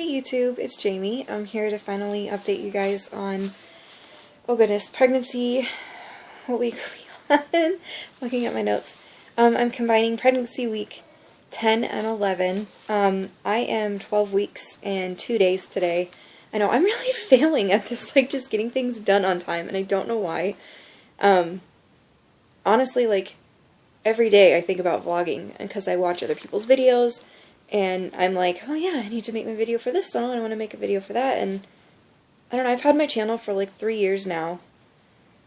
Hey YouTube, it's Jamie. I'm here to finally update you guys on, oh goodness, pregnancy. What week are we on? Looking at my notes. I'm combining pregnancy week 10 and 11. I am 12 weeks and 2 days today. I know, I'm really failing at this, like, just getting things done on time, and I don't know why. Honestly, like, every day I think about vlogging, because I watch other people's videos, and I'm like, oh yeah, I need to make my video for this song, I want to make a video for that, and I don't know, I've had my channel for like 3 years now.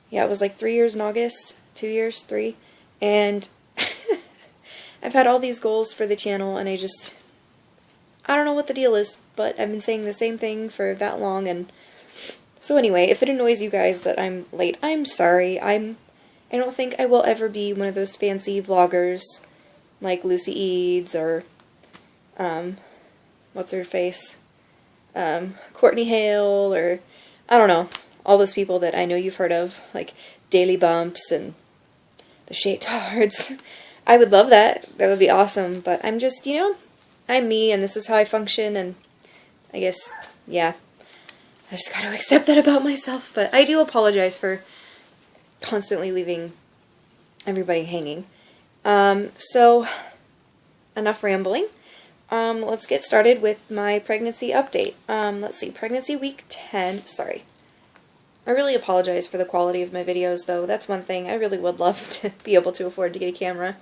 Yeah, it was like 3 years in August, 2 years, 3, and I've had all these goals for the channel, and I don't know what the deal is, but I've been saying the same thing for that long, and so anyway, if it annoys you guys that I'm late, I'm sorry. I don't think I will ever be one of those fancy vloggers like Lucy Eads or what's her face? Courtney Hale, or I don't know, all those people that I know you've heard of, like Daily Bumps and the Shaytards. I would love that. That would be awesome, but I'm just, you know, I'm me and this is how I function, and I guess, yeah, I just gotta accept that about myself, but I do apologize for constantly leaving everybody hanging. So, enough rambling. Let's get started with my pregnancy update. Let's see, pregnancy week 10, sorry. I really apologize for the quality of my videos, though. That's one thing. I really would love to be able to afford to get a camera.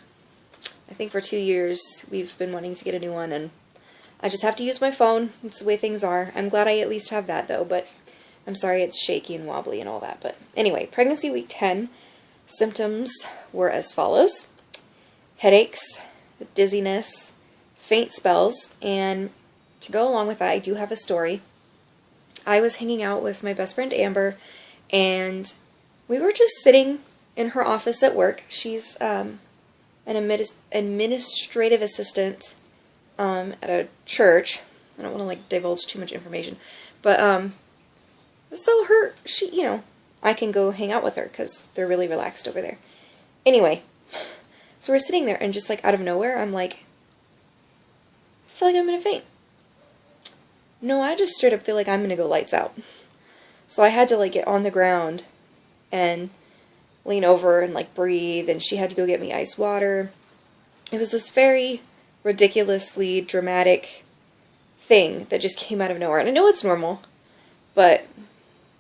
I think for 2 years we've been wanting to get a new one, and I just have to use my phone. It's the way things are. I'm glad I at least have that, though, but I'm sorry it's shaky and wobbly and all that. But anyway, pregnancy week 10, symptoms were as follows. Headaches, dizziness, faint spells, and to go along with that, I do have a story. I was hanging out with my best friend Amber, and we were just sitting in her office at work. She's an administrative assistant at a church. I don't want to like divulge too much information, but so she, you know, I can go hang out with her because they're really relaxed over there. Anyway, so we're sitting there, and just like out of nowhere, I'm like, I feel like I'm gonna faint. No, I just straight up feel like I'm gonna go lights out. So I had to like get on the ground and lean over and like breathe, and she had to go get me ice water. It was this very ridiculously dramatic thing that just came out of nowhere. And I know it's normal, but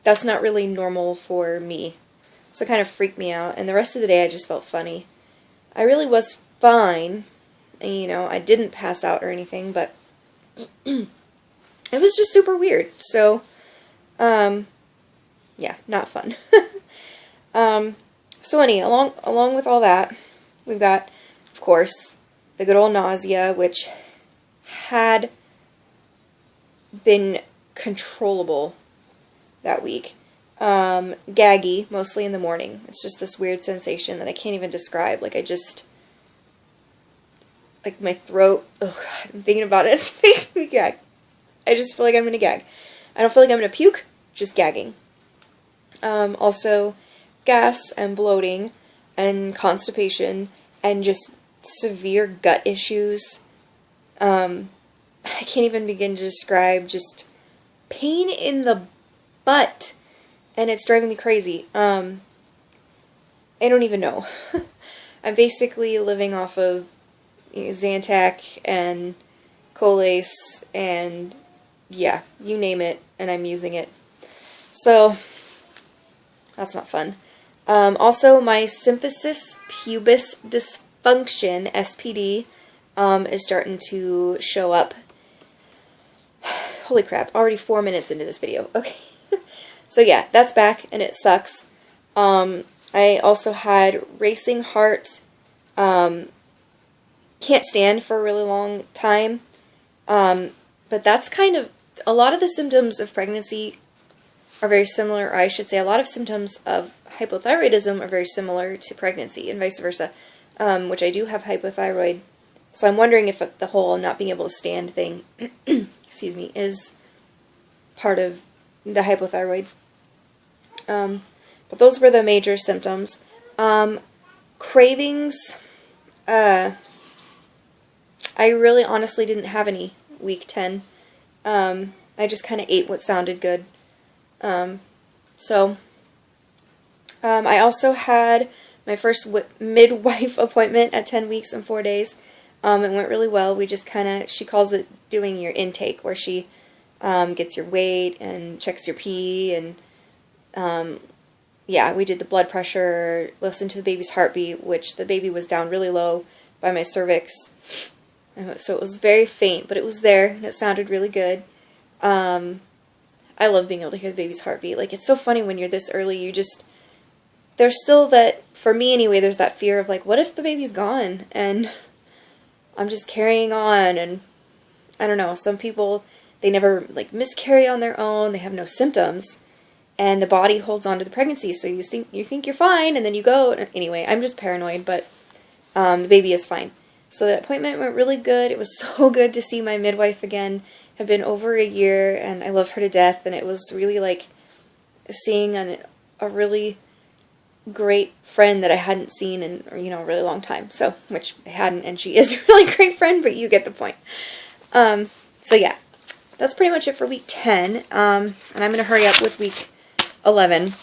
that's not really normal for me. So it kind of freaked me out, and the rest of the day I just felt funny. I really was fine, and you know, I didn't pass out or anything, but it was just super weird. So, yeah, not fun. So along with all that, we've got, of course, the good old nausea, which had been controllable that week. Gaggy, mostly in the morning. It's just this weird sensation that I can't even describe. Like, like my throat, oh God, I'm thinking about it, it's making me gag. I just feel like I'm gonna gag. I don't feel like I'm gonna puke, just gagging. Also, gas and bloating and constipation and just severe gut issues. I can't even begin to describe, just pain in the butt, and it's driving me crazy. I don't even know. I'm basically living off of Zantac and Colace and yeah, you name it, and I'm using it. So, that's not fun. Also, my symphysis pubis dysfunction, SPD, is starting to show up. Holy crap, already 4 minutes into this video. Okay. So yeah, that's back, and it sucks. I also had racing heart, can't stand for a really long time, but that's kind of, a lot of the symptoms of pregnancy are very similar, or I should say a lot of symptoms of hypothyroidism are very similar to pregnancy, and vice versa, which I do have hypothyroid, so I'm wondering if the whole not being able to stand thing, excuse me, is part of the hypothyroid. But those were the major symptoms. Cravings, I really honestly didn't have any week 10. I just kind of ate what sounded good. So I also had my first midwife appointment at 10 weeks and 4 days. It went really well. We just kind of, she calls it doing your intake, where she gets your weight and checks your pee, and yeah, we did the blood pressure, listened to the baby's heartbeat, which the baby was down really low by my cervix. So it was very faint, but it was there, and it sounded really good. I love being able to hear the baby's heartbeat. Like, it's so funny when you're this early, you just, there's still that, for me anyway, there's that fear of like, what if the baby's gone and I'm just carrying on? And I don't know, some people, they never like miscarry on their own, they have no symptoms, and the body holds on to the pregnancy, so you think you're fine, and then you go. Anyway, I'm just paranoid, but the baby is fine. So the appointment went really good. It was so good to see my midwife again. Had been over a year, and I love her to death, and it was really like seeing a really great friend that I hadn't seen in, a really long time. So, which I hadn't, and she is a really great friend, but you get the point. So yeah, that's pretty much it for week 10, and I'm going to hurry up with week 11.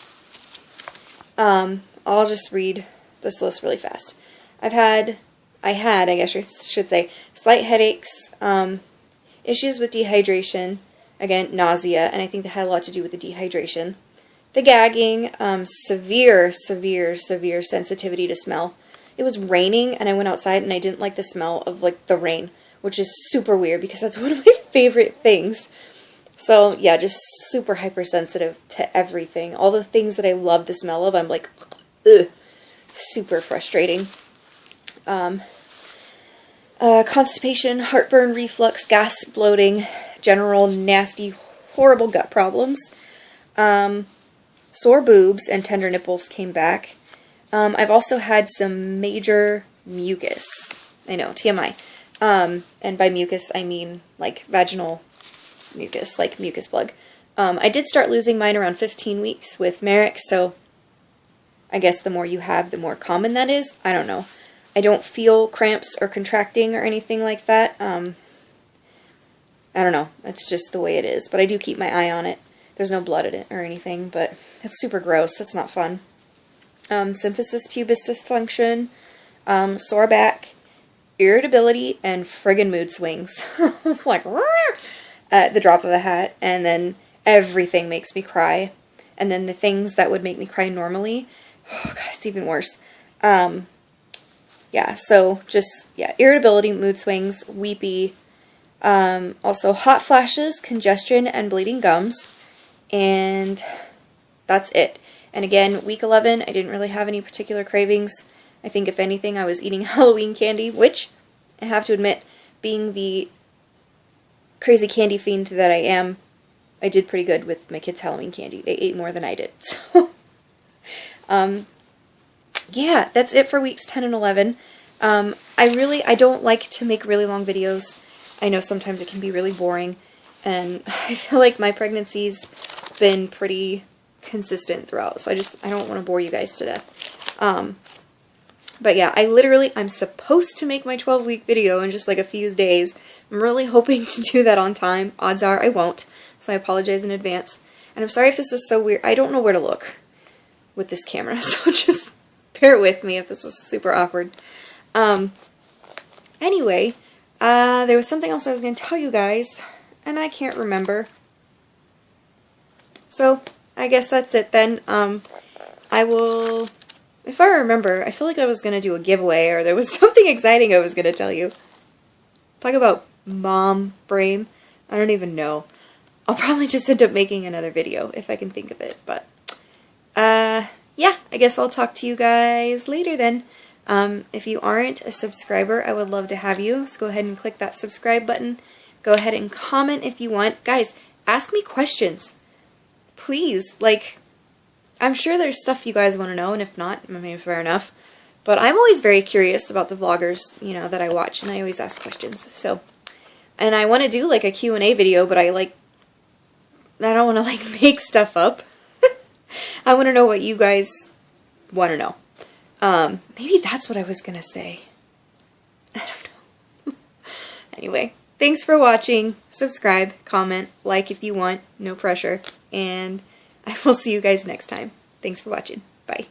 I'll just read this list really fast. I had, I guess I should say, slight headaches, issues with dehydration, again, nausea, and I think that had a lot to do with the dehydration. The gagging, severe sensitivity to smell. It was raining, and I went outside, and I didn't like the smell of, like, the rain, which is super weird, because that's one of my favorite things. So, yeah, just super hypersensitive to everything. All the things that I love the smell of, I'm like, ugh, super frustrating. Constipation, heartburn, reflux, gas, bloating, general nasty, horrible gut problems. Sore boobs and tender nipples came back. I've also had some major mucus. I know, TMI. And by mucus, I mean like vaginal mucus, like mucus plug. I did start losing mine around 15 weeks with Merrick, so I guess the more you have, the more common that is. I don't know. I don't feel cramps or contracting or anything like that. I don't know. It's just the way it is. But I do keep my eye on it. There's no blood in it or anything, but it's super gross. It's not fun. Symphysis pubis dysfunction, sore back, irritability, and friggin' mood swings. Like, at the drop of a hat. And then everything makes me cry. And then the things that would make me cry normally, oh God, it's even worse. Yeah, so just, yeah, irritability, mood swings, weepy, also hot flashes, congestion, and bleeding gums, and that's it. And again, week 11, I didn't really have any particular cravings. I think if anything, I was eating Halloween candy, which, I have to admit, being the crazy candy fiend that I am, I did pretty good with my kids' Halloween candy. They ate more than I did, so, yeah, that's it for weeks 10 and 11. I don't like to make really long videos. I know sometimes it can be really boring, and I feel like my pregnancy's been pretty consistent throughout, so I don't want to bore you guys to death. But yeah, I'm supposed to make my 12-week video in just like a few days. I'm really hoping to do that on time. Odds are I won't, so I apologize in advance. And I'm sorry if this is so weird. I don't know where to look with this camera, so just bear with me if this is super awkward. Anyway, there was something else I was going to tell you guys, and I can't remember. So, I guess that's it then. I will, if I remember, I feel like I was going to do a giveaway, or there was something exciting I was going to tell you. Talk about mom brain. I don't even know. I'll probably just end up making another video if I can think of it, but, yeah, I guess I'll talk to you guys later then. If you aren't a subscriber, I would love to have you, so go ahead and click that subscribe button. Go ahead and comment if you want. Guys, ask me questions. Please, like, I'm sure there's stuff you guys want to know, and if not, maybe fair enough. But I'm always very curious about the vloggers, that I watch, and I always ask questions. So, and I want to do, like, a Q&A video, but I don't want to, like, make stuff up. I want to know what you guys want to know. Maybe that's what I was going to say. I don't know. Anyway, thanks for watching. Subscribe, comment, like if you want. No pressure. And I will see you guys next time. Thanks for watching. Bye.